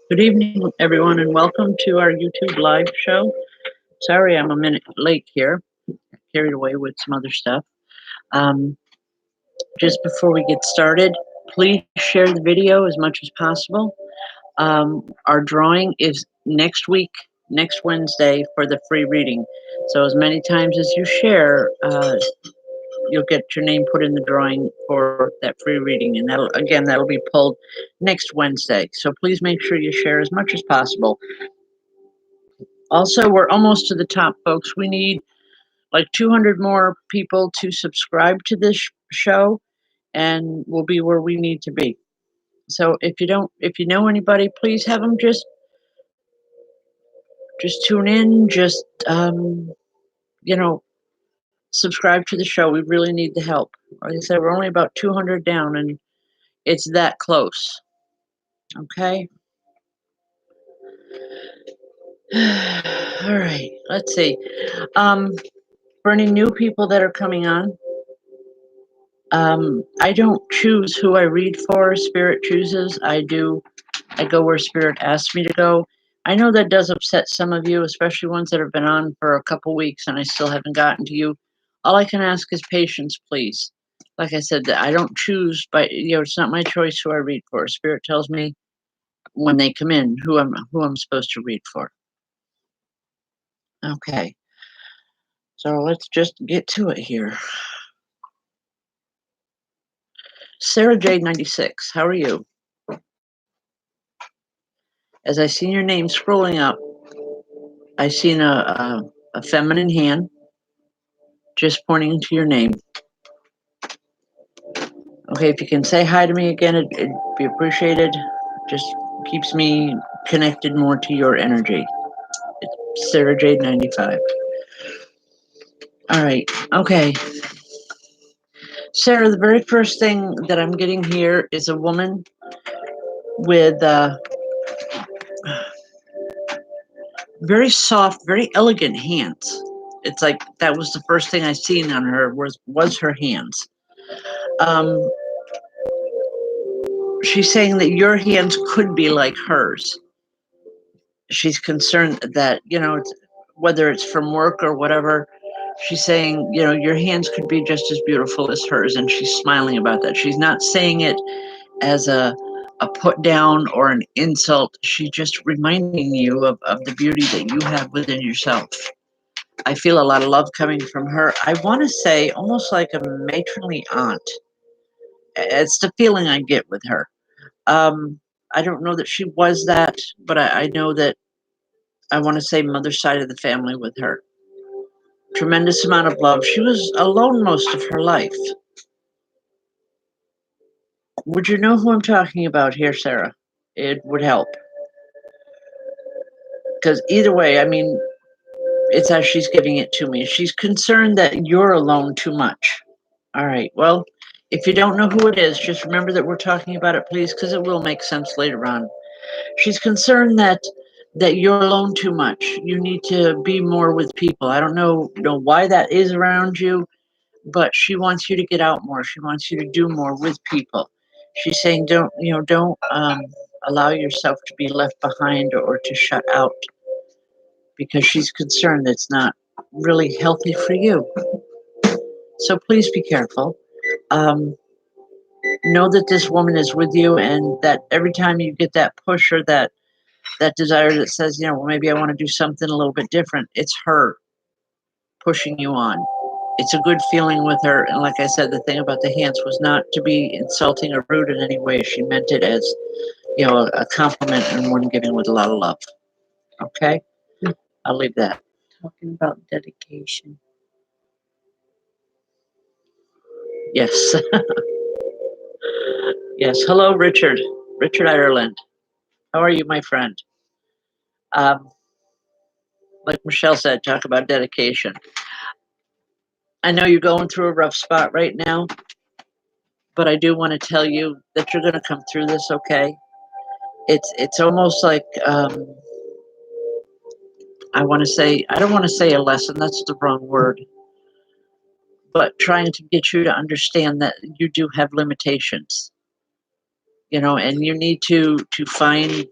Good evening, everyone, and welcome to our YouTube live show. Sorry, I'm a minute late here. Carried away with some other stuff. Um, just before we get started, please share the video as much as possible. Our drawing is next week, next Wednesday, for the free reading. So as many times as you share, you'll get your name put in the drawing for that free reading, and that'll be pulled next Wednesday. So please make sure you share as much as possible. Also, we're almost to the top, folks. We need like 200 more people to subscribe to this show, and we'll be where we need to be. So if you know anybody, please have them just tune in, just subscribe to the show. We really need the help. Like I said, we're only about 200 down, and it's that close. Okay. All right. Let's see. For any new people that are coming on, I don't choose who I read for. Spirit chooses. I go where Spirit asks me to go. I know that does upset some of you, especially ones that have been on for a couple weeks and I still haven't gotten to you. All I can ask is patience, please. Like I said, I don't choose, but it's not my choice who I read for. Spirit tells me when they come in who I'm supposed to read for. Okay. So let's just get to it here. Sara Jade 96, how are you? As I seen your name scrolling up, I seen a feminine hand just pointing to your name. Okay, if you can say hi to me again, it'd be appreciated. Just keeps me connected more to your energy. It's Sara Jade 95. All right, okay. Sara, the very first thing that I'm getting here is a woman with very soft, very elegant hands. It's like that was the first thing I seen on her was her hands. She's saying that your hands could be like hers. She's concerned that, whether it's from work or whatever, she's saying, your hands could be just as beautiful as hers. And she's smiling about that. She's not saying it as a put down or an insult. She's just reminding you of the beauty that you have within yourself. I feel a lot of love coming from her. I want to say almost like a matronly aunt. It's the feeling I get with her. I don't know that she was that, but I know that I want to say mother's side of the family with her. Tremendous amount of love. She was alone most of her life. Would you know who I'm talking about here, Sara? It would help. Because either way, I mean, it's as she's giving it to me. She's concerned that you're alone too much. All right. Well, if you don't know who it is, just remember that we're talking about it, please, because it will make sense later on. She's concerned that you're alone too much. You need to be more with people. I don't know why that is around you, but she wants you to get out more. She wants you to do more with people. She's saying don't allow yourself to be left behind or to shut out, because she's concerned it's not really healthy for you. So please be careful. Know that this woman is with you, and that every time you get that push or that desire that says, well, maybe I want to do something a little bit different, it's her pushing you on. It's a good feeling with her. And like I said, the thing about the hands was not to be insulting or rude in any way. She meant it as, a compliment and one given with a lot of love. Okay? I'll leave that. Talking about dedication. Yes. Yes. Hello, Richard. Richard Ireland. How are you, my friend? Like Michelle said, talk about dedication. I know you're going through a rough spot right now, but I do want to tell you that you're going to come through this okay. It's almost like I don't want to say a lesson, that's the wrong word, but trying to get you to understand that you do have limitations, and you need to find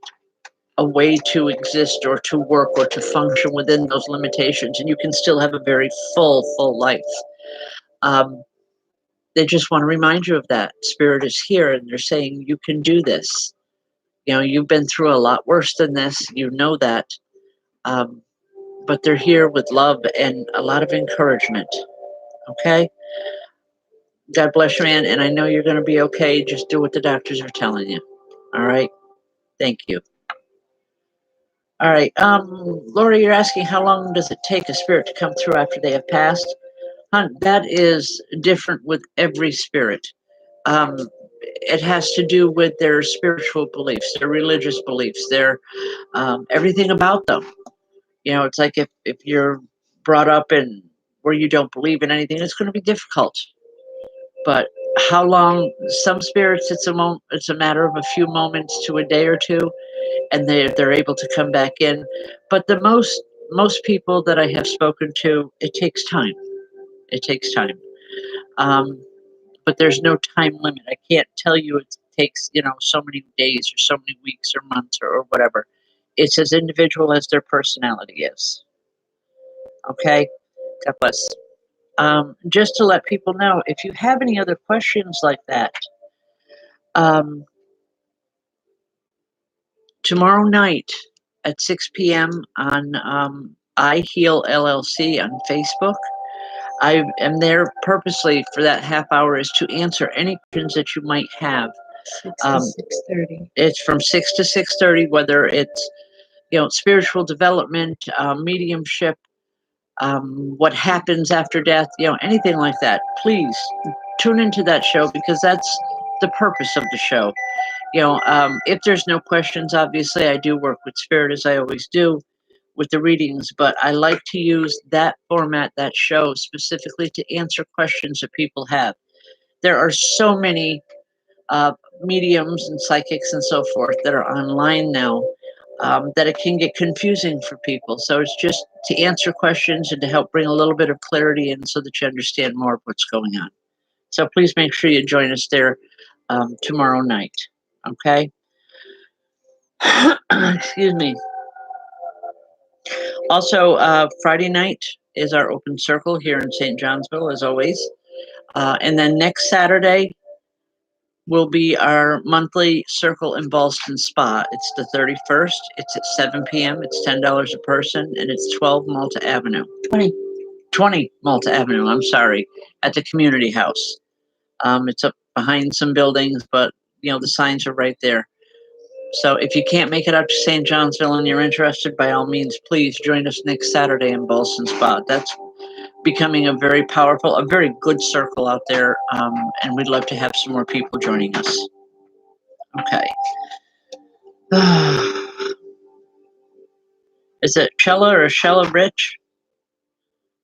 a way to exist or to work or to function within those limitations, and you can still have a very full life. Um, they just want to remind you of that. Spirit is here, and they're saying you can do this. You know, you've been through a lot worse than this. You know that. Um, but they're here with love and a lot of encouragement. Okay? God bless you, man. And I know you're going to be okay. Just do what the doctors are telling you. All right? Thank you. All right. Laura, you're asking how long does it take a spirit to come through after they have passed? That is different with every spirit. It has to do with their spiritual beliefs, their religious beliefs, their everything about them. You know, it's like if you're brought up in where you don't believe in anything, it's going to be difficult. But how long? Some spirits, it's a matter of a few moments to a day or two, and they're able to come back in. But the most people that I have spoken to, it takes time. It takes time. Um, but there's no time limit. I can't tell you it takes, so many days or so many weeks or months or whatever. It's as individual as their personality is. Okay? God bless. Just to let people know, if you have any other questions like that, um, tomorrow night at 6 p.m. on I Heal LLC on Facebook, I am there purposely for that half hour is to answer any questions that you might have. 6 to 6:30. It's from 6 to 6:30, whether it's spiritual development, mediumship, what happens after death, anything like that. Please tune into that show because that's the purpose of the show. If there's no questions, obviously I do work with spirit as I always do with the readings, but I like to use that format, that show specifically to answer questions that people have. There are so many mediums and psychics and so forth that are online now that it can get confusing for people. So it's just to answer questions and to help bring a little bit of clarity in so that you understand more of what's going on. So please make sure you join us there tomorrow night. Okay? Excuse me. Also, Friday night is our open circle here in St. Johnsville, as always. And then next Saturday will be our monthly circle in Ballston Spa. It's the 31st. It's at 7 p.m. It's $10 a person, and it's 12 Malta Avenue. 20 Malta Avenue, I'm sorry, at the community house. It's up behind some buildings, but, the signs are right there. So if you can't make it up to St. Johnsville and you're interested, by all means, please join us next Saturday in Ballston Spa. That's becoming a very powerful, a very good circle out there, and we'd love to have some more people joining us. Okay. Is it Shella or Shella Rich?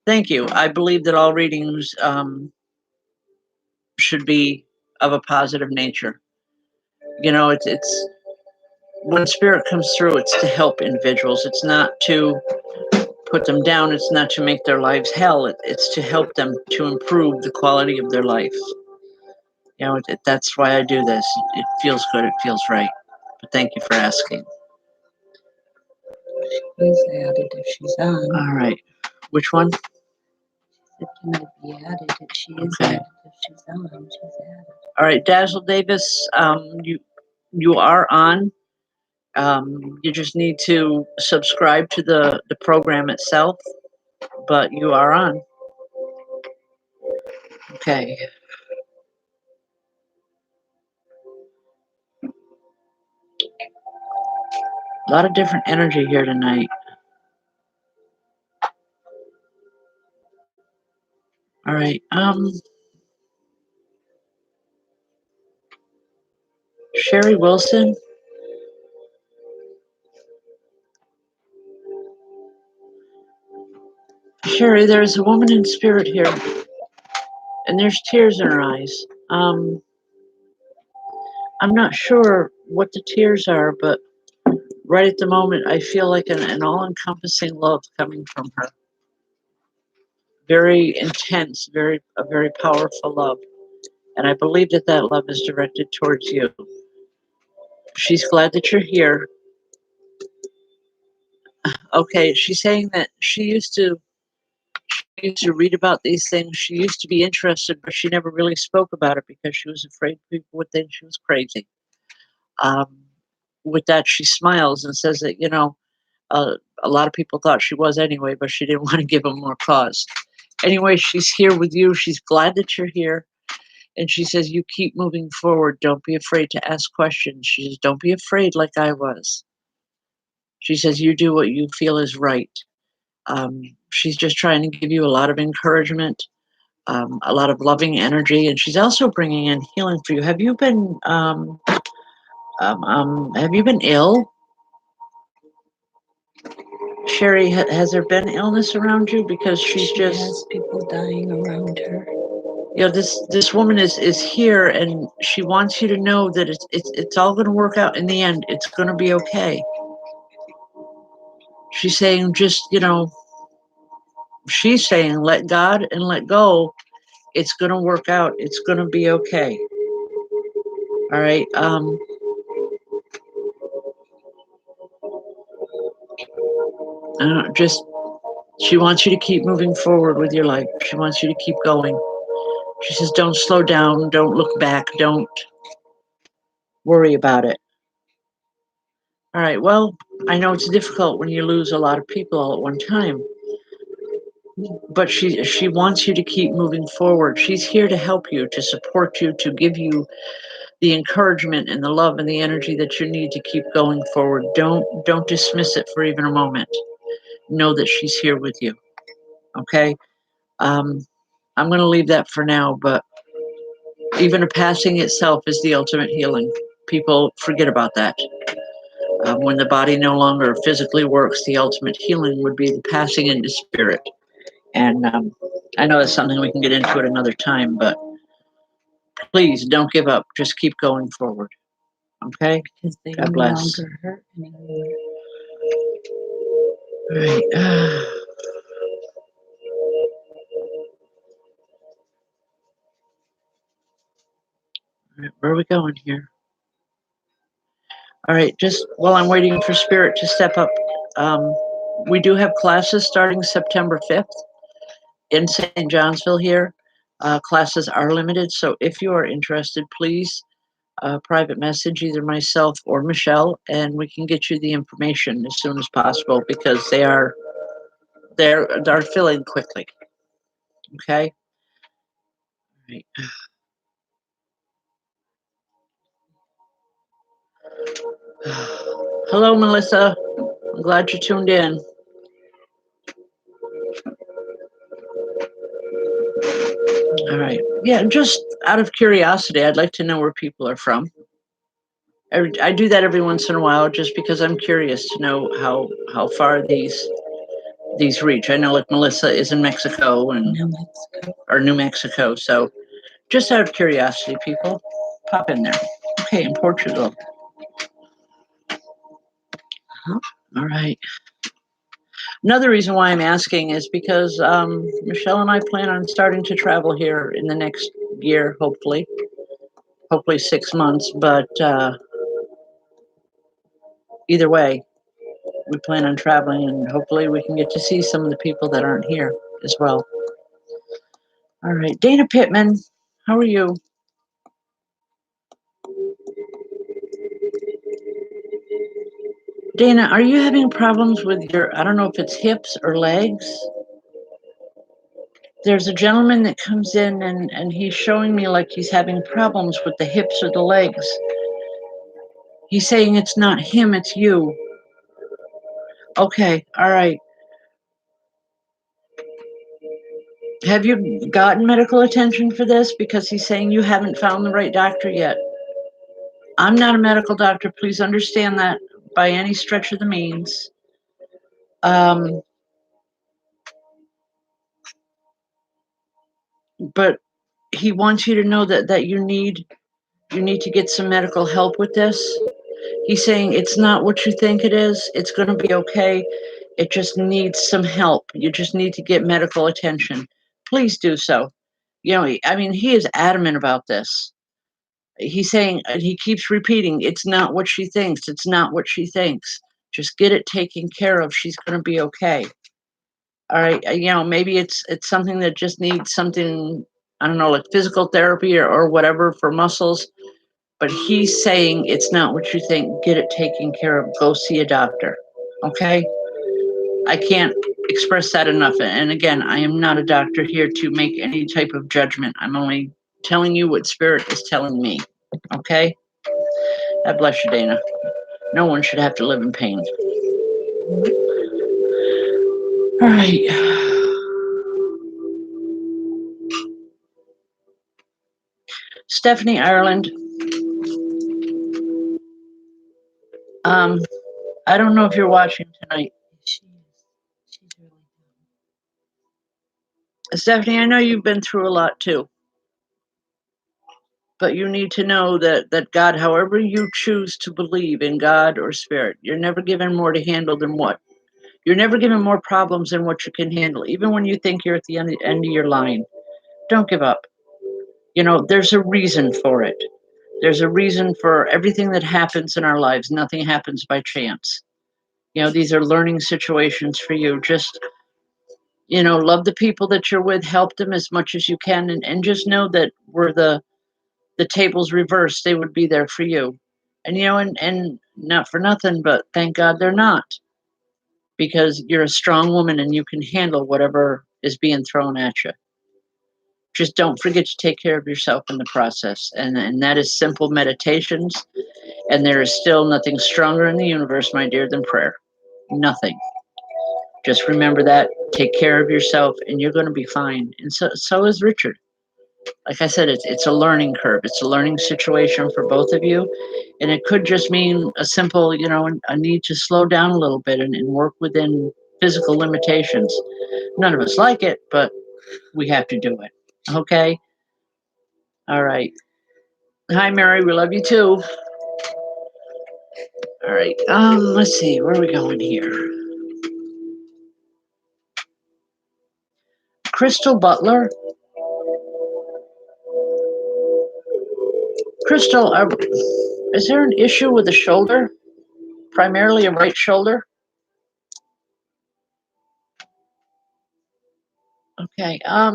Thank you. I believe that all readings should be of a positive nature. It's when spirit comes through, it's to help individuals. It's not to put them down. It's not to make their lives hell. It's to help them to improve the quality of their life. That's why I do this. It feels good. It feels right. But thank you for asking. She's added if she's on. All right. Which one? It might be added if she is added if she's on. She's added. All right, Dazzle Davis, you are on. You just need to subscribe to the program itself, but you are on. Okay. A lot of different energy here tonight. All right. Sherry Wilson. Sherry, there's a woman in spirit here, and there's tears in her eyes. I'm not sure what the tears are, but right at the moment, I feel like an all-encompassing love coming from her. Very intense, a very powerful love. And I believe that love is directed towards you. She's glad that you're here. Okay, she's saying that she used to read about these things. She used to be interested, but she never really spoke about it because she was afraid people would think she was crazy. Um, with that, she smiles and says that, a lot of people thought she was anyway, but she didn't want to give them more cause. Anyway, she's here with you. She's glad that you're here. And she says, you keep moving forward. Don't be afraid to ask questions. She says, don't be afraid like I was. She says, you do what you feel is right. She's just trying to give you a lot of encouragement, a lot of loving energy. And she's also bringing in healing for you. Have you been ill? Sherry, has there been illness around you? Because she has people dying around her. This woman is here, and she wants you to know that it's all going to work out in the end. It's going to be okay. She's saying, she's saying, let God and let go. It's going to work out. It's going to be okay. All right. She wants you to keep moving forward with your life. She wants you to keep going. She says, don't slow down. Don't look back. Don't worry about it. All right. Well, I know it's difficult when you lose a lot of people all at one time, but she wants you to keep moving forward. She's here to help you, to support you, to give you the encouragement and the love and the energy that you need to keep going forward. Don't dismiss it for even a moment. Know that she's here with you. Okay. I'm going to leave that for now, but even a passing itself is the ultimate healing. People forget about that. When the body no longer physically works, the ultimate healing would be the passing into spirit. And I know that's something we can get into at another time, but please don't give up. Just keep going forward. Okay? Because they God no bless. longer hurt anymore. All right. Where are we going here? All right, just while I'm waiting for Spirit to step up, we do have classes starting September 5th in St. Johnsville here. Classes are limited, so if you are interested, please private message either myself or Michelle, and we can get you the information as soon as possible because they're filling quickly. Okay. All right. Hello, Melissa. I'm glad you tuned in. All right. Yeah, just out of curiosity, I'd like to know where people are from. I do that every once in a while just because I'm curious to know how far these reach. I know like Melissa is in Mexico and New Mexico. So just out of curiosity, people, pop in there. Okay, in Portugal. All right. Another reason why I'm asking is because Michelle and I plan on starting to travel here in the next year, hopefully 6 months. But either way, we plan on traveling, and hopefully we can get to see some of the people that aren't here as well. All right, Dana Pittman, how are you? Dana, are you having problems with your, I don't know if it's hips or legs? There's a gentleman that comes in and he's showing me like he's having problems with the hips or the legs. He's saying it's not him, it's you. Okay, all right. Have you gotten medical attention for this? Because he's saying you haven't found the right doctor yet. I'm not a medical doctor. Please understand that by any stretch of the means. But he wants you to know that you need to get some medical help with this. He's saying it's not what you think it is. It's going to be okay. It just needs some help. You just need to get medical attention. Please do so. I mean, he is adamant about this. He's saying, he keeps repeating, it's not what she thinks. It's not what she thinks. Just get it taken care of. She's going to be okay. All right. Maybe it's something that just needs something, I don't know, like physical therapy or whatever for muscles. But he's saying it's not what you think. Get it taken care of. Go see a doctor. Okay? I can't express that enough. And again, I am not a doctor here to make any type of judgment. I'm only telling you what Spirit is telling me. Okay? God bless you, Dana. No one should have to live in pain. All right. Stephanie Ireland. I don't know if you're watching tonight. She is. She's really down. Stephanie, I know you've been through a lot too. But you need to know that God, however you choose to believe in God or Spirit, you're never given more to handle than what? You're never given more problems than what you can handle. Even when you think you're at the end of your line, don't give up. There's a reason for it. There's a reason for everything that happens in our lives. Nothing happens by chance. These are learning situations for you. Just, love the people that you're with, help them as much as you can, and just know that we're the tables reversed, they would be there for you. And not for nothing, but thank God they're not. Because you're a strong woman and you can handle whatever is being thrown at you. Just don't forget to take care of yourself in the process. And that is simple meditations. And there is still nothing stronger in the universe, my dear, than prayer. Nothing. Just remember that. Take care of yourself and you're going to be fine. And so is Richard. Like I said, it's a learning curve. It's a learning situation for both of you. And it could just mean a simple, a need to slow down a little bit and work within physical limitations. None of us like it, but we have to do it. Okay? All right. Hi, Mary. We love you too. All right. Let's see. Where are we going here? Crystal Butler. Crystal, is there an issue with the shoulder? Primarily a right shoulder? Okay. I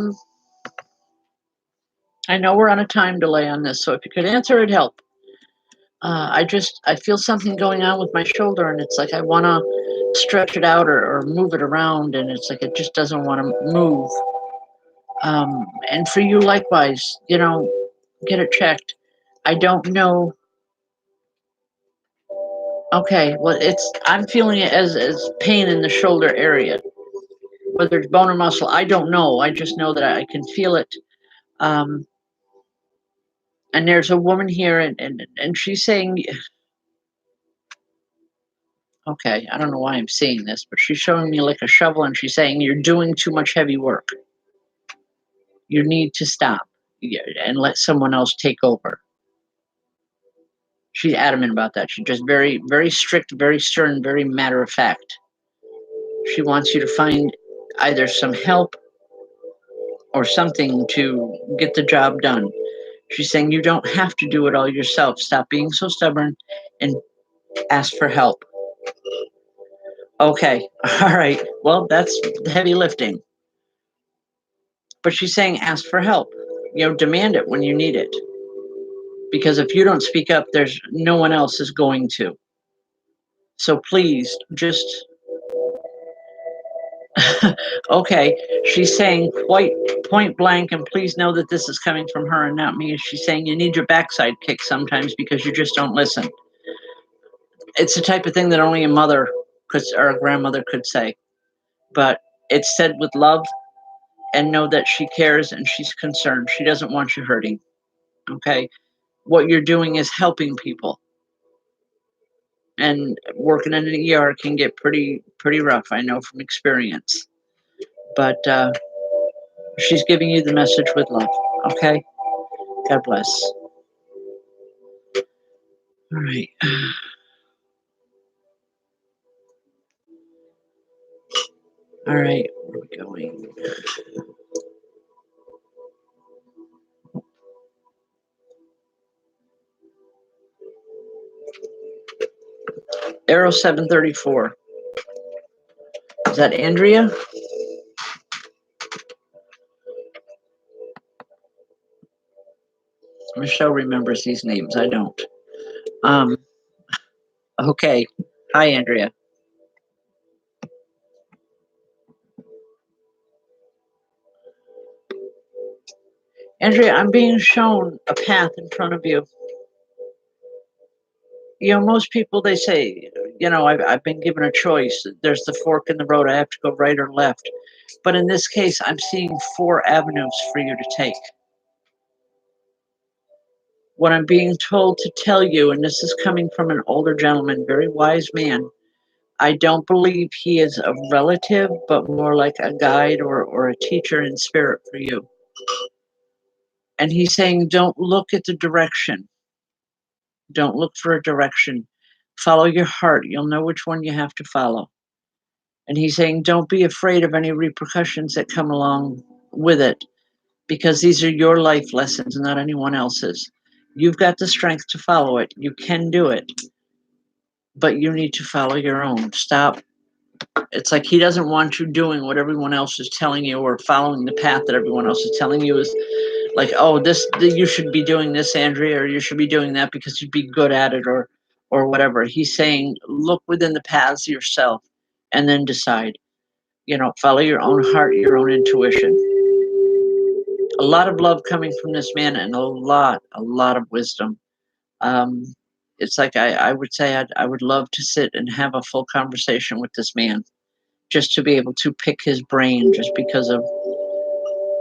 know we're on a time delay on this, so if you could answer, it'd help. I feel something going on with my shoulder, and it's like I want to stretch it out or move it around, and it's like it just doesn't want to move. And for you, likewise, get it checked. I don't know. Okay, well, I'm feeling it as pain in the shoulder area, whether it's bone or muscle. I don't know. I just know that I can feel it. And there's a woman here, and she's saying, okay, I don't know why I'm seeing this, but she's showing me like a shovel and she's saying, you're doing too much heavy work. You need to stop and let someone else take over. She's adamant about that. She's just very, very strict, very stern, very matter of fact. She wants you to find either some help or something to get the job done. She's saying you don't have to do it all yourself. Stop being so stubborn and ask for help. Okay, all right. Well, that's heavy lifting. But she's saying ask for help. Demand it when you need it. Because if you don't speak up, there's no one else is going to. So please, just okay. She's saying quite point blank, and please know that this is coming from her and not me. She's saying you need your backside kicked sometimes because you just don't listen. It's the type of thing that only a mother or a grandmother could say. But it's said with love, and know that she cares and she's concerned. She doesn't want you hurting. Okay? What you're doing is helping people. And working in an ER can get pretty rough, I know from experience. But she's giving you the message with love. Okay? God bless. All right. All right. Where are we going? Arrow 734. Is that Andrea? Michelle remembers these names. I don't. Okay. Hi, Andrea. Andrea, I'm being shown a path in front of you. You know, most people, they say, you know, I've been given a choice. There's the fork in the road. I have to go right or left. But in this case, I'm seeing 4 avenues for you to take. What I'm being told to tell you, and this is coming from an older gentleman, very wise man, I don't believe he is a relative, but more like a guide or a teacher in spirit for you. And he's saying, don't look at the direction. Don't look for a direction. Follow your heart. You'll know which one you have to follow. And he's saying, don't be afraid of any repercussions that come along with it, because these are your life lessons, not anyone else's. You've got the strength to follow it. You can do it, but you need to follow your own. Stop. It's like he doesn't want you doing what everyone else is telling you, or following the path that everyone else is telling you is like, oh, you should be doing this, Andrea, or you should be doing that because you'd be good at it, or whatever. He's saying, look within the paths yourself and then decide. You know, follow your own heart, your own intuition. A lot of love coming from this man, and a lot of wisdom. It's like I would say I would love to sit and have a full conversation with this man, just to be able to pick his brain, just because of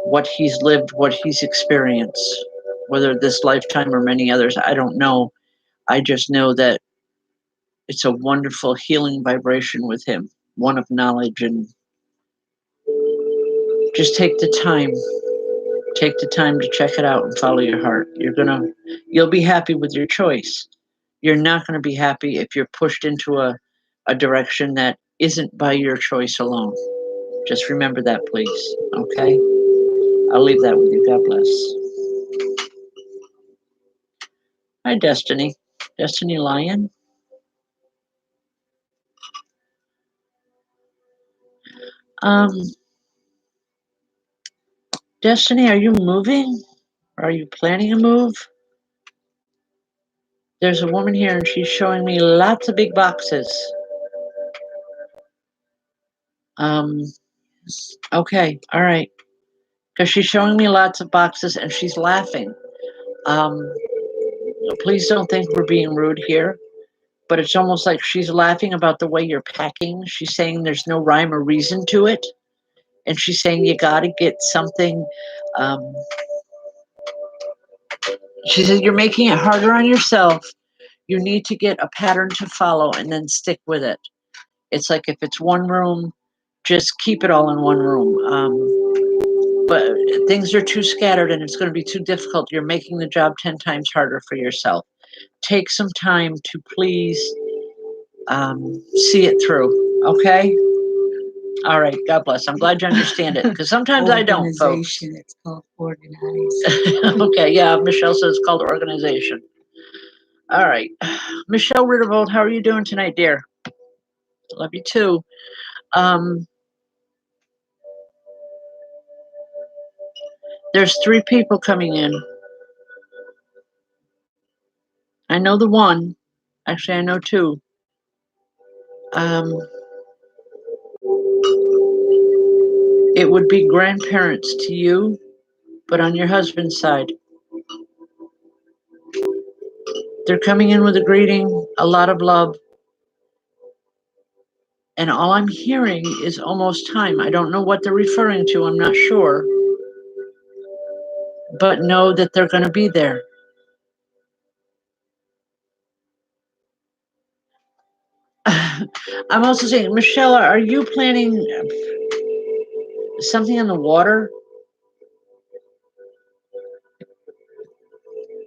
what he's lived, what he's experienced, whether this lifetime or many others, I don't know. I just know that it's a wonderful healing vibration with him, one of knowledge, and just take the time. Take the time to check it out and follow your heart. You'll be happy with your choice. You're not going to be happy if you're pushed into a direction that isn't by your choice alone. Just remember that, please. Okay? I'll leave that with you. God bless. Hi, Destiny. Destiny Lion. Destiny, are you moving? Are you planning a move? There's a woman here and she's showing me lots of big boxes. Okay, all right. Because she's showing me lots of boxes and she's laughing. Please don't think we're being rude here, but it's almost like she's laughing about the way you're packing. She's saying there's no rhyme or reason to it. And she's saying you got to get something. She said you're making it harder on yourself. You need to get a pattern to follow and then stick with it. It's like if it's one room, just keep it all in one room. But things are too scattered and it's going to be too difficult. You're making the job 10 times harder for yourself. Take some time to please see it through. Okay? All right. God bless. I'm glad you understand it, because sometimes I don't, folks. It's called organized. Okay. Yeah. Michelle says it's called organization. All right. Michelle Rittervold, how are you doing tonight, dear? Love you too. There's 3 people coming in. I know the one. Actually, I know 2. It would be grandparents to you, but on your husband's side. They're coming in with a greeting, a lot of love. And all I'm hearing is almost time. I don't know what they're referring to. I'm not sure. But know that they're going to be there. I'm also saying, Michelle, are you planning something on the water?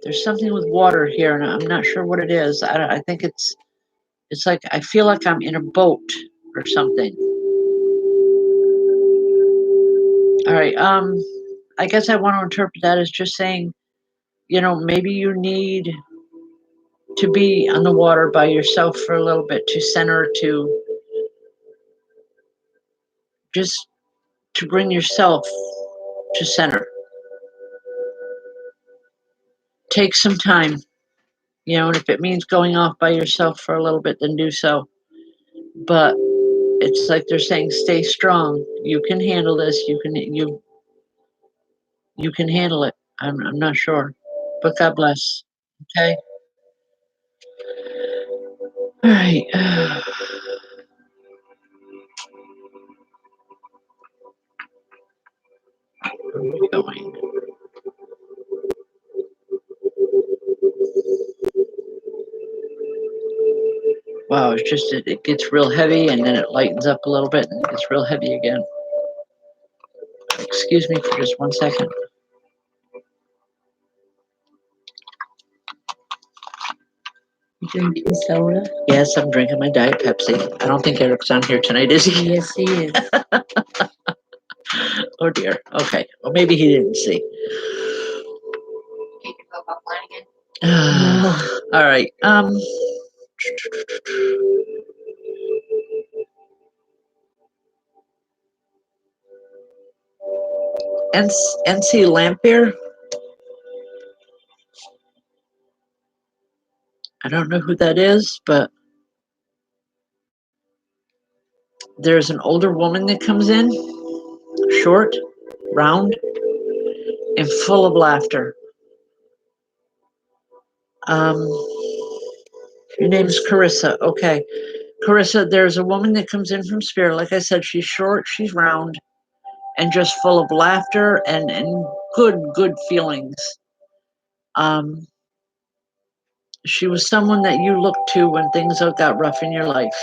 There's something with water here, and I'm not sure what it is. I think it's like I feel like I'm in a boat or something. All right. I guess I want to interpret that as just saying, you know, maybe you need to be on the water by yourself for a little bit, to center, to just to bring yourself to center. Take some time, and if it means going off by yourself for a little bit, then do so. But it's like they're saying, stay strong. You can handle this. You can handle it. I'm not sure, but God bless. Okay. All right. Where are we going? Wow, it's just it gets real heavy and then it lightens up a little bit and it gets real heavy again. Excuse me for just 1 second. You drinking soda? Yes, I'm drinking my Diet Pepsi. I don't think Eric's on here tonight, is he? Yes, he is. Oh dear. Okay. Well, maybe he didn't see. You can go offline again. All right. NC Lampier. I don't know who that is, but there's an older woman that comes in, short, round, and full of laughter. Your name is Karissa. Okay. Karissa, there's a woman that comes in from spirit. Like I said, she's short, she's round, and just full of laughter and good feelings. She was someone that you looked to when things got rough in your life.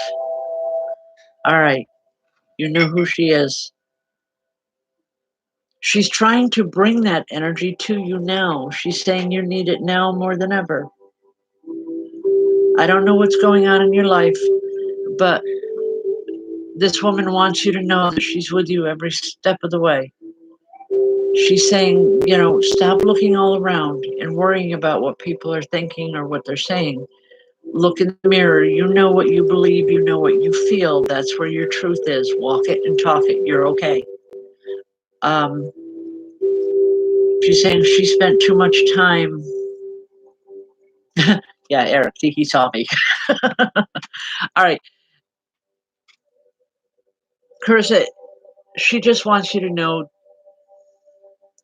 All right. You know who she is. She's trying to bring that energy to you now. She's saying you need it now more than ever. I don't know what's going on in your life, but this woman wants you to know that she's with you every step of the way. She's saying, stop looking all around and worrying about what people are thinking or what they're saying. Look in the mirror. You know what you believe. You know what you feel. That's where your truth is. Walk it and talk it. You're okay. She's saying she spent too much time. Yeah, Eric, he saw me. All right. Karissa, she just wants you to know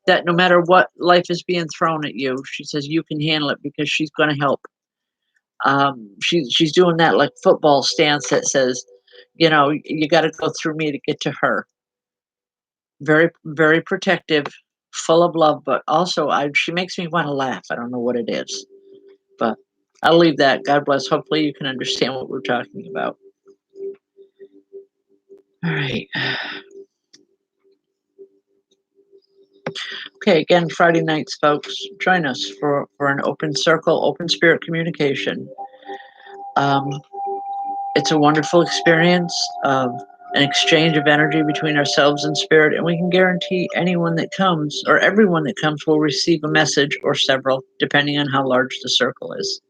that no matter what life is being thrown at you, she says you can handle it because she's going to help. She's doing that like football stance that says, you got to go through me to get to her. Very, very protective, full of love, but also she makes me want to laugh. I don't know what it is, but I'll leave that. God bless. Hopefully you can understand what we're talking about. All right. Okay, again, Friday nights, folks, join us for an open circle, open spirit communication. It's a wonderful experience of an exchange of energy between ourselves and spirit, and we can guarantee anyone that comes or everyone that comes will receive a message or several, depending on how large the circle is.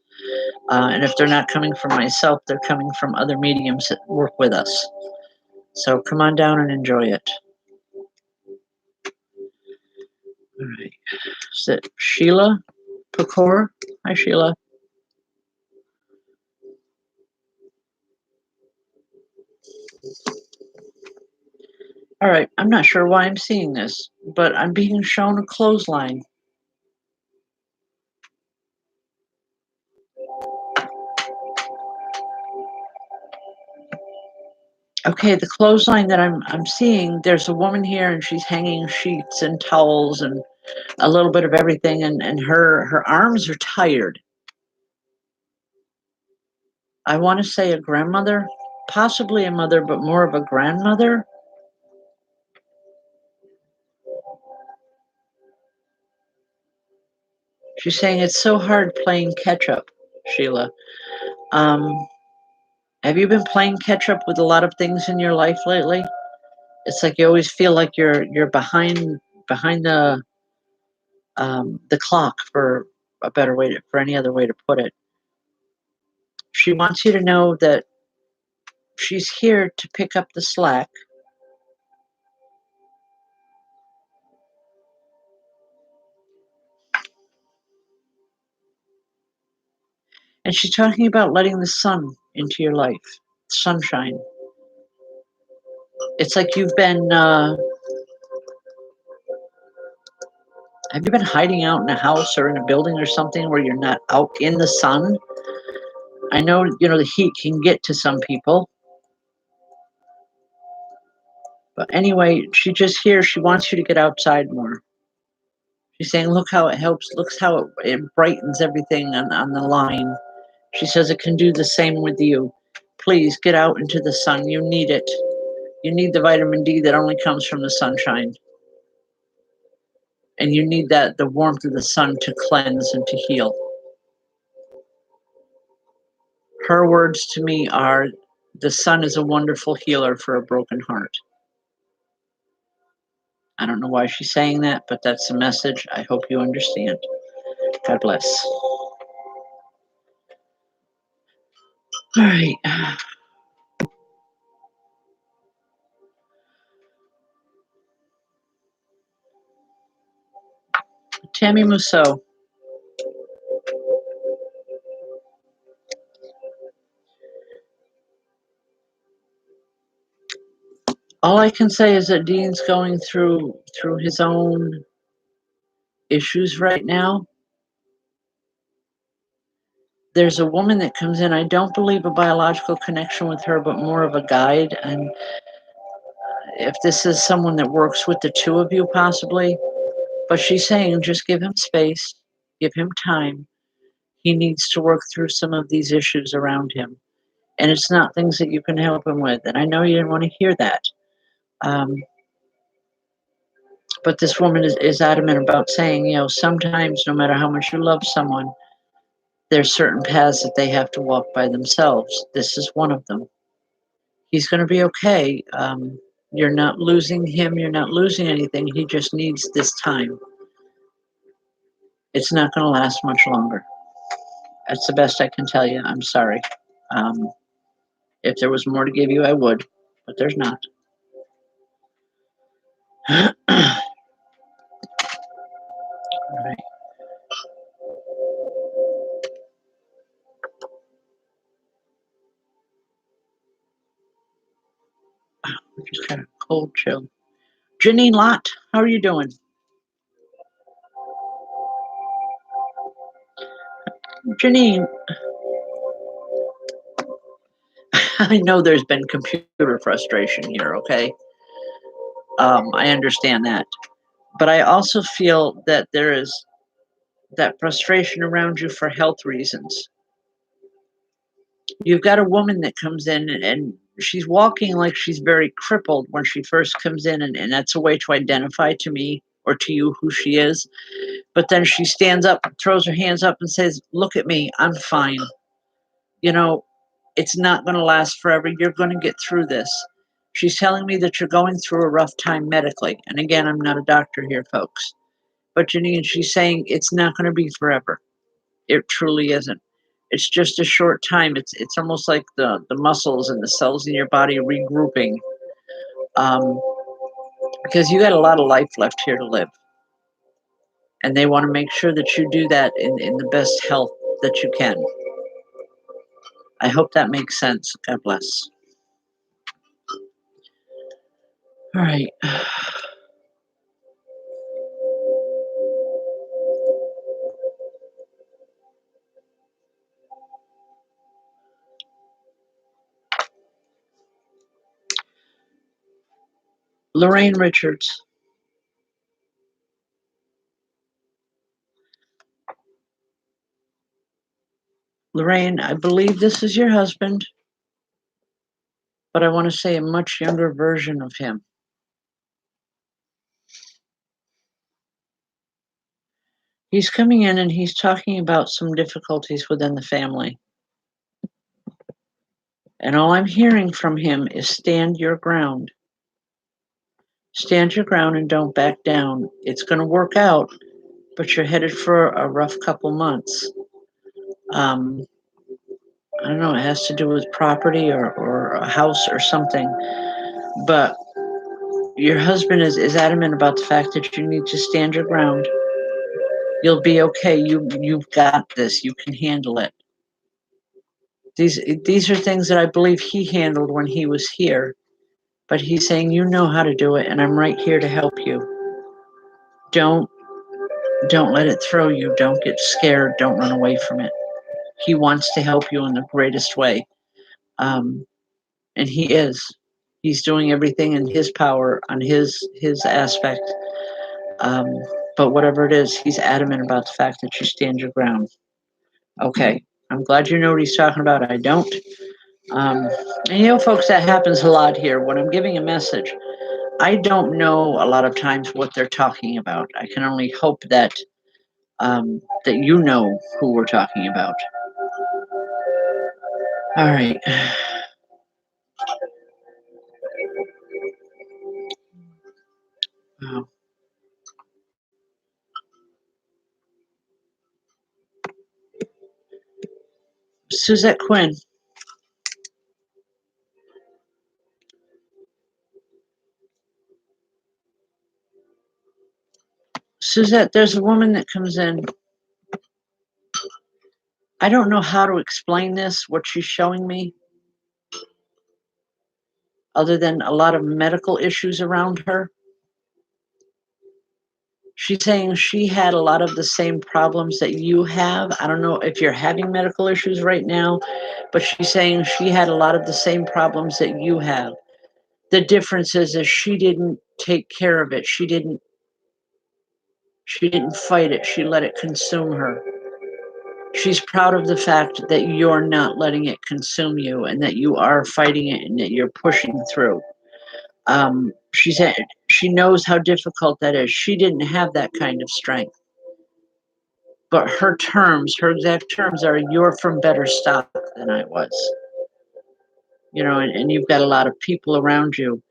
And if they're not coming from myself, they're coming from other mediums that work with us. So come on down and enjoy it. All right. Is it Sheila Pecor? Hi, Sheila. All right. I'm not sure why I'm seeing this, but I'm being shown a clothesline. Okay, the clothesline that I'm seeing, there's a woman here and she's hanging sheets and towels and a little bit of everything, and her arms are tired. I want to say a grandmother, possibly a mother, but more of a grandmother. She's saying it's so hard playing catch up, Sheila. Have you been playing catch up with a lot of things in your life lately? It's like you always feel like you're behind the clock, for a better way for any other way to put it. She wants you to know that she's here to pick up the slack. And she's talking about letting the sun into your life, sunshine. It's like you've been, have you been hiding out in a house or in a building or something where you're not out in the sun? I know, the heat can get to some people. But anyway, she just here, she wants you to get outside more. She's saying, look how it helps, looks how it brightens everything on the line. She says it can do the same with you. Please get out into the sun. You need it. You need the vitamin D that only comes from the sunshine. And you need the warmth of the sun to cleanse and to heal. Her words to me are, the sun is a wonderful healer for a broken heart. I don't know why she's saying that, but that's the message. I hope you understand. God bless. All right. Tammy Musso. All I can say is that Dean's going through his own issues right now. There's a woman that comes in. I don't believe a biological connection with her, but more of a guide. And if this is someone that works with the two of you, possibly, but she's saying just give him space, give him time. He needs to work through some of these issues around him. And it's not things that you can help him with. And I know you didn't want to hear that. But this woman is adamant about saying, sometimes no matter how much you love someone, there's certain paths that they have to walk by themselves. This is one of them. He's going to be okay. You're not losing him. You're not losing anything. He just needs this time. It's not going to last much longer. That's the best I can tell you. I'm sorry. If there was more to give you, I would, but there's not. All right. I just got a cold chill. Janine Lott, how are you doing? Janine, I know there's been computer frustration here, okay? I understand that. But I also feel that there is that frustration around you for health reasons. You've got a woman that comes in and she's walking like she's very crippled when she first comes in, and that's a way to identify to me or to you who she is. But then she stands up, throws her hands up and says, look at me, I'm fine. It's not going to last forever. You're going to get through this. She's telling me that you're going through a rough time medically. And again, I'm not a doctor here, folks. But Janine, she's saying it's not going to be forever. It truly isn't. It's just a short time. It's almost like the muscles and the cells in your body regrouping. Because you got a lot of life left here to live. And they want to make sure that you do that in the best health that you can. I hope that makes sense. God bless. All right. Lorraine Richards. Lorraine, I believe this is your husband, but I want to say a much younger version of him. He's coming in and he's talking about some difficulties within the family. And all I'm hearing from him is stand your ground. Stand your ground and don't back down. It's going to work out, but you're headed for a rough couple months. I don't know, it has to do with property or a house or something. But your husband is adamant about the fact that you need to stand your ground. You'll be okay. You've got this. You can handle it. These are things that I believe he handled when he was here. But he's saying you know how to do it, and I'm right here to help you. Don't don't let it throw you. Don't get scared. Don't run away from it. He wants to help you in the greatest way, and he is. He's doing everything in his power on his aspect. Um, but whatever it is, he's adamant about the fact that you stand your ground. Okay, I'm glad you know what he's talking about. I don't. Um, and you know, folks, that happens a lot here. When I'm giving a message, I don't know a lot of times what they're talking about. I can only hope that that you know who we're talking about. All right. Wow. Suzette Quinn. Suzette, there's a woman that comes in. I don't know how to explain this, what she's showing me, other than a lot of medical issues around her. She's saying she had a lot of the same problems that you have. I don't know if you're having medical issues right now, but she's saying she had a lot of the same problems that you have. The difference is she didn't take care of it. She didn't fight it. She let it consume her. She's proud of the fact that you're not letting it consume you and that you are fighting it and that you're pushing through. She said she knows how difficult that is. She didn't have that kind of strength. But her exact terms are, you're from better stock than I was. You know, and you've got a lot of people around you.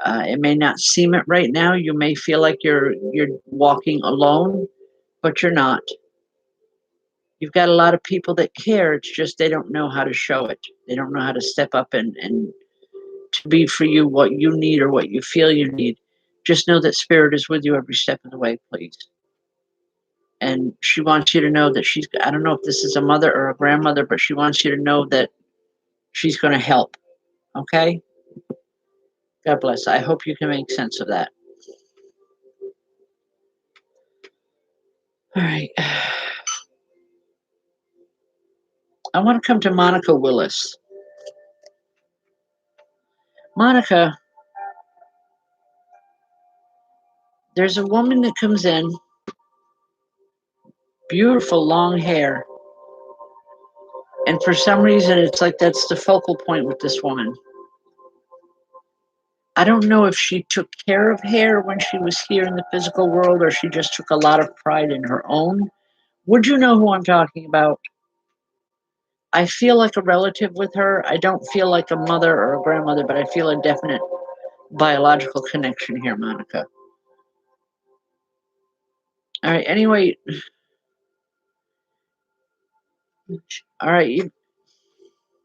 It may not seem it right now. You may feel like you're walking alone, but you're not. You've got a lot of people that care. It's just they don't know how to show it. They don't know how to step up and to be for you what you need or what you feel you need. Just know that spirit is with you every step of the way, please. And she wants you to know that I don't know if this is a mother or a grandmother, but she wants you to know that she's going to help. Okay? God bless. I hope you can make sense of that. All right. I want to come to Monica Willis. Monica, there's a woman that comes in, beautiful long hair. And for some reason, it's like that's the focal point with this woman. I don't know if she took care of hair when she was here in the physical world or she just took a lot of pride in her own. Would you know who I'm talking about? I feel like a relative with her. I don't feel like a mother or a grandmother, but I feel a definite biological connection here, Monica. All right, anyway. All right, you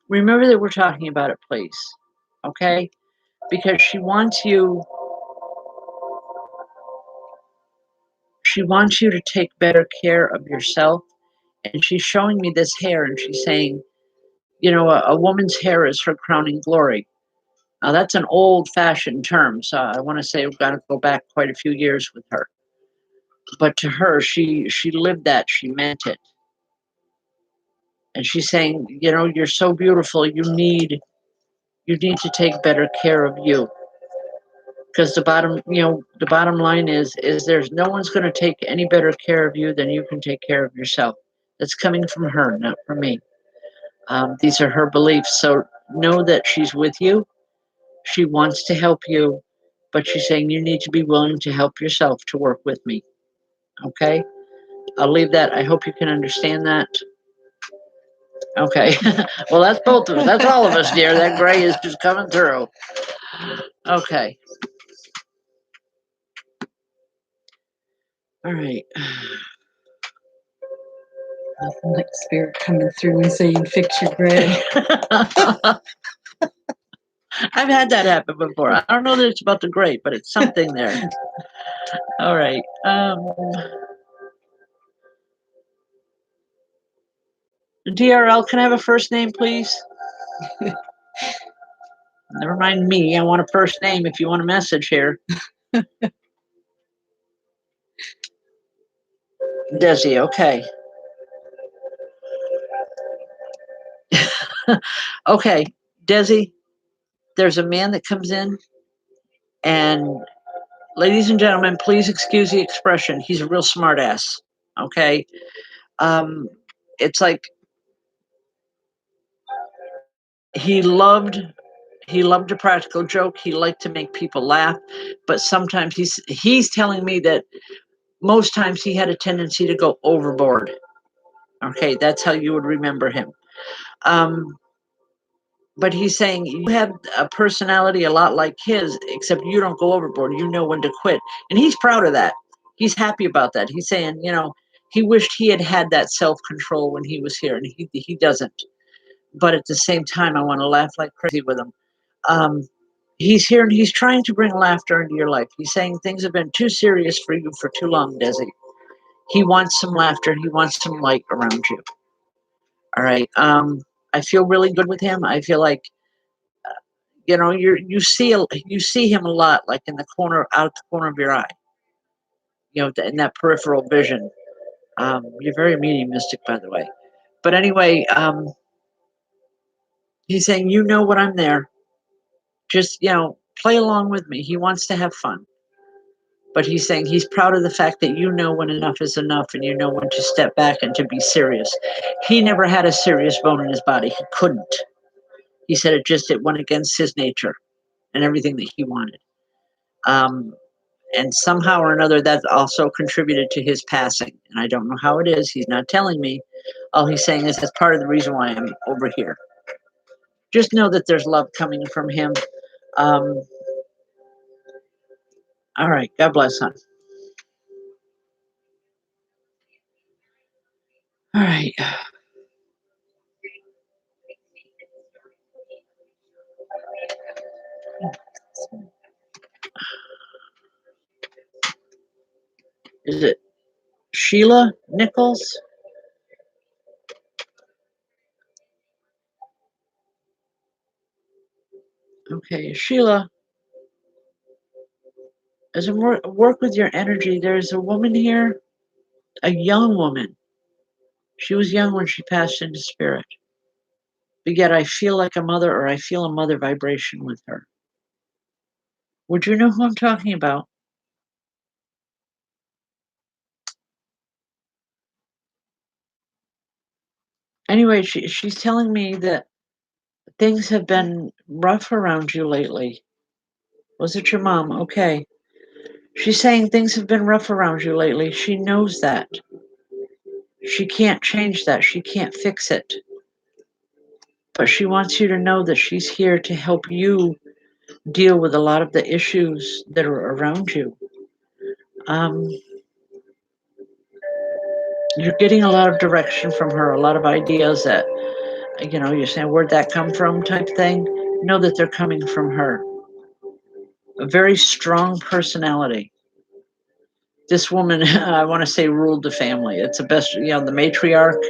remember that we're talking about a place, okay? Because she wants you to take better care of yourself. And she's showing me this hair and she's saying, you know, a woman's hair is her crowning glory. Now that's an old fashioned term. So I want to say we've got to go back quite a few years with her. But to her, she lived that, she meant it. And she's saying, you know, you're so beautiful, you need to take better care of you. Because the bottom line is there's no one's going to take any better care of you than you can take care of yourself. That's coming from her, not from me. These are her beliefs. So know that she's with you. She wants to help you, but she's saying you need to be willing to help yourself to work with me. Okay? I'll leave that. I hope you can understand that. Okay. Well, that's both of us. That's all of us, dear. That gray is just coming through. Okay. All right. Nothing like spirit coming through and saying, "Fix your grid." I've had that happen before. I don't know that it's about the great, but it's something there. All right. DRL, can I have a first name, please? Never mind me. I want a first name if you want a message here. Desi, okay. Okay, Desi, there's a man that comes in, and ladies and gentlemen, please excuse the expression. He's a real smart ass. Okay. It's like he loved a practical joke. He liked to make people laugh, but sometimes he's telling me that most times he had a tendency to go overboard. Okay, that's how you would remember him. But he's saying you have a personality a lot like his, except you don't go overboard. You know when to quit. And he's proud of that. He's happy about that. He's saying, he wished he had had that self-control when he was here, and he doesn't. But at the same time, I want to laugh like crazy with him. He's here and he's trying to bring laughter into your life. He's saying things have been too serious for you for too long, Desi. He wants some laughter. He wants some light around you. All right. I feel really good with him. I feel like you see him a lot, like out the corner of your eye, in that peripheral vision. You're very mediumistic, by the way. But anyway, he's saying, when I'm there, just, play along with me. He wants to have fun. But he's saying he's proud of the fact that when enough is enough and when to step back and to be serious. He never had a serious bone in his body. He couldn't. He said it went against his nature and everything that he wanted. And somehow or another, that also contributed to his passing. And I don't know how it is. He's not telling me. All he's saying is that's part of the reason why I'm over here. Just know that there's love coming from him. All right. God bless, hon. All right. Is it Sheila Nichols? Okay, Sheila, as I work with your energy, there's a woman here, a young woman. She was young when she passed into spirit. But yet I feel like a mother, or I feel a mother vibration with her. Would you know who I'm talking about? Anyway, she's telling me that things have been rough around you lately. Was it your mom? Okay. She's saying things have been rough around you lately. She knows that. She can't change that. She can't fix it. But she wants you to know that she's here to help you deal with a lot of the issues that are around you. You're getting a lot of direction from her, a lot of ideas that, you're saying, where'd that come from type thing. Know that they're coming from her. A very strong personality. This woman, I want to say, ruled the family. It's the best, the matriarch.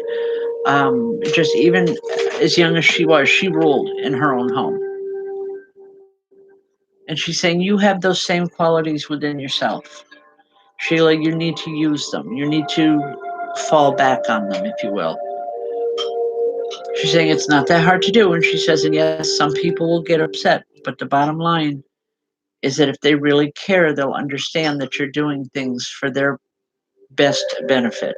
Just even as young as she was, she ruled in her own home. And she's saying, you have those same qualities within yourself. Sheila, you need to use them. You need to fall back on them, if you will. She's saying it's not that hard to do. And she says, and yes, some people will get upset. But the bottom line is that if they really care, they'll understand that you're doing things for their best benefit.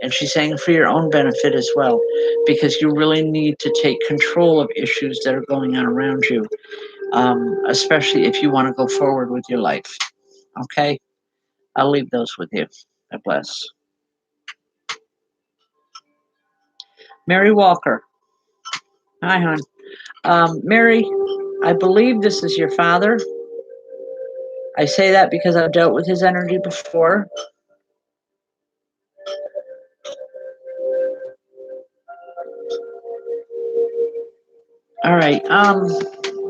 And she's saying for your own benefit as well, because you really need to take control of issues that are going on around you, especially if you want to go forward with your life. Okay? I'll leave those with you. God bless. Mary Walker. Hi, hon. Mary, I believe this is your father. I say that because I've dealt with his energy before. All right.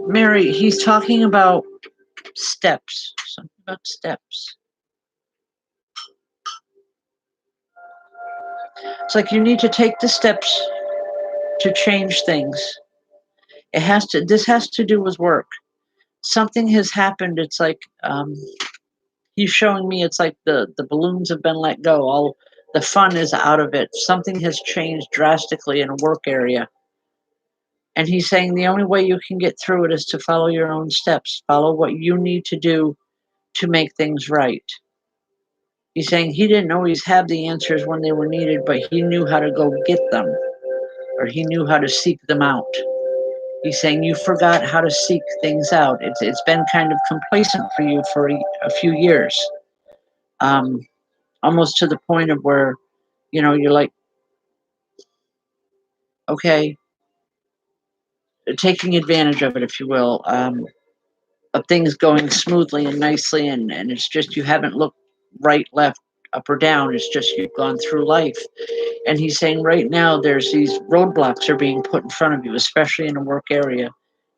Mary, he's talking about steps. Something about steps. It's like you need to take the steps to change things. This has to do with work. Something has happened. It's like, he's showing me it's like the balloons have been let go. All the fun is out of it. Something has changed drastically in a work area. And he's saying the only way you can get through it is to follow your own steps, follow what you need to do to make things right. He's saying he didn't always have the answers when they were needed, but he knew how to go get them, or he knew how to seek them out. He's saying you forgot how to seek things out. It's been kind of complacent for you for a few years, almost to the point of where, you're like, okay, taking advantage of it, if you will, of things going smoothly and nicely, and it's just you haven't looked right, left, up or down. It's just you've gone through life. And he's saying right now there's these roadblocks are being put in front of you, especially in a work area,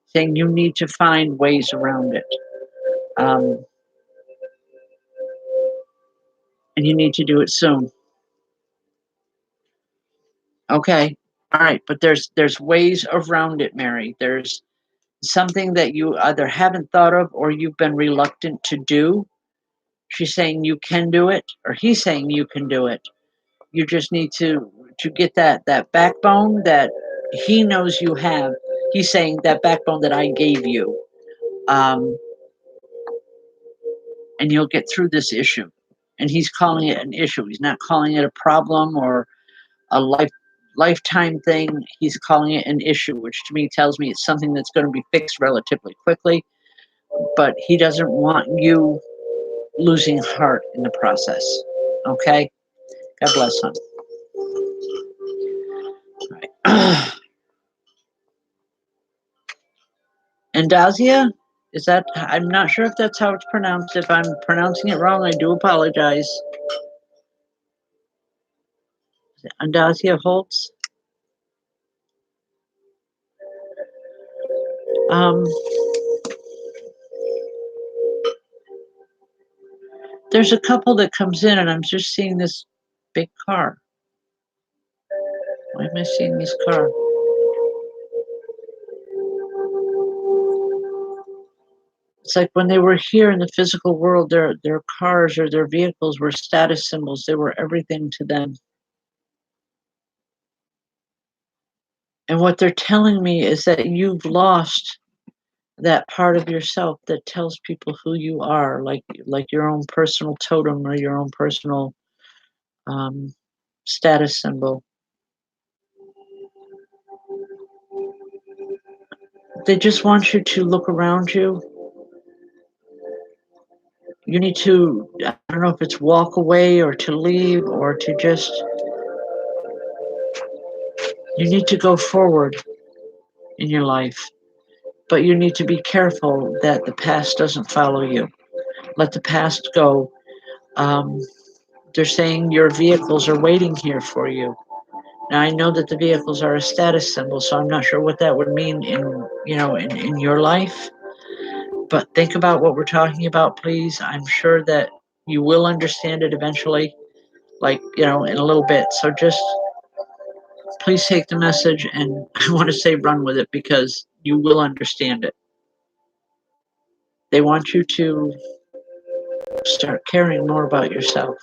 saying you need to find ways around it. And you need to do it soon. Okay. All right. But there's ways around it, Mary. There's something that you either haven't thought of or you've been reluctant to do. She's saying you can do it, or he's saying you can do it. You just need to get that backbone that he knows you have. He's saying that backbone that I gave you. And you'll get through this issue. And he's calling it an issue. He's not calling it a problem or a lifetime thing. He's calling it an issue, which to me tells me it's something that's going to be fixed relatively quickly. But he doesn't want you losing heart in the process. Okay? God bless, hon. All right. And Dasia, is that, I'm not sure if that's how it's pronounced. If I'm pronouncing it wrong, I do apologize. Dasia Holtz. There's a couple that comes in and I'm just seeing this big car. Why am I seeing this car? It's like when they were here in the physical world, their cars or their vehicles were status symbols. They were everything to them. And what they're telling me is that you've lost that part of yourself that tells people who you are, like your own personal totem or your own personal status symbol. They just want you to look around you. You need to, I don't know if it's walk away or to leave or to just, you need to go forward in your life. But you need to be careful that the past doesn't follow you. Let the past go. They're saying your vehicles are waiting here for you. Now I know that the vehicles are a status symbol, so I'm not sure what that would mean in your life. But think about what we're talking about, please. I'm sure that you will understand it eventually, in a little bit. So just please take the message, and I want to say run with it because you will understand it. They want you to start caring more about yourself.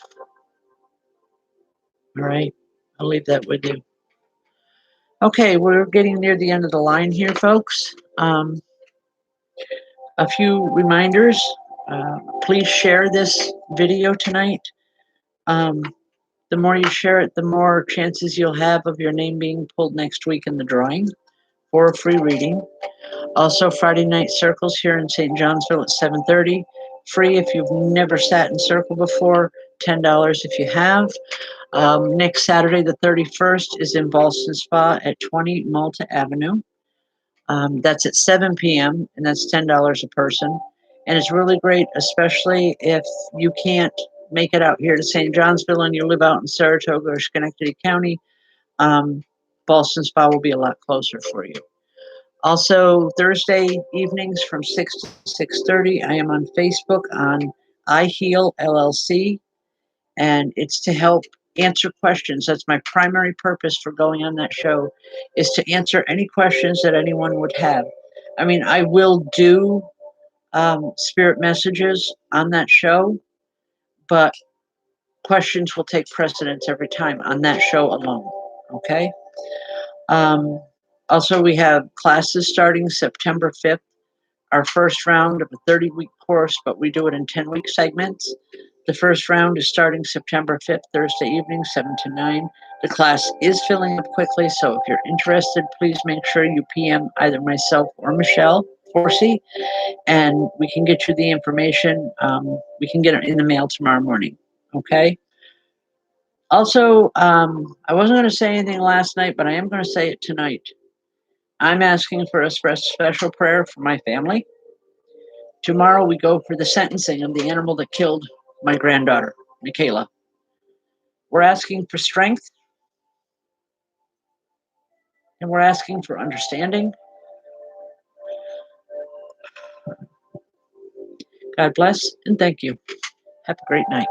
All right? I'll leave that with you. Okay, we're getting near the end of the line here, folks. A few reminders. Please share this video tonight. The more you share it, the more chances you'll have of your name being pulled next week in the drawing for a free reading. Also, Friday night circles here in St. Johnsville at 7:30. Free if you've never sat in circle before, $10 if you have. Next Saturday, the 31st, is in Ballston Spa at 20 Malta Avenue. That's at 7 p.m., and that's $10 a person. And it's really great, especially if you can't make it out here to St. Johnsville and you live out in Saratoga or Schenectady County. Ballston Spa will be a lot closer for you. Also, Thursday evenings from 6 to 6:30, I am on Facebook on I Heal LLC, and it's to help answer questions. That's my primary purpose for going on that show, is to answer any questions that anyone would have. I mean, I will do spirit messages on that show, but questions will take precedence every time on that show alone. Okay. Um, Also, we have classes starting September 5th. Our first round of a 30-week course, but we do it in 10-week segments. The first round is starting September 5th, Thursday evening, 7 to 9. The class is filling up quickly, so if you're interested, please make sure you PM either myself or Michelle Forsey, and we can get you the information. We can get it in the mail tomorrow morning. Okay? Also, I wasn't going to say anything last night, but I am going to say it tonight. I'm asking for a special prayer for my family. Tomorrow we go for the sentencing of the animal that killed my granddaughter, Michaela. We're asking for strength and we're asking for understanding. God bless and thank you. Have a great night.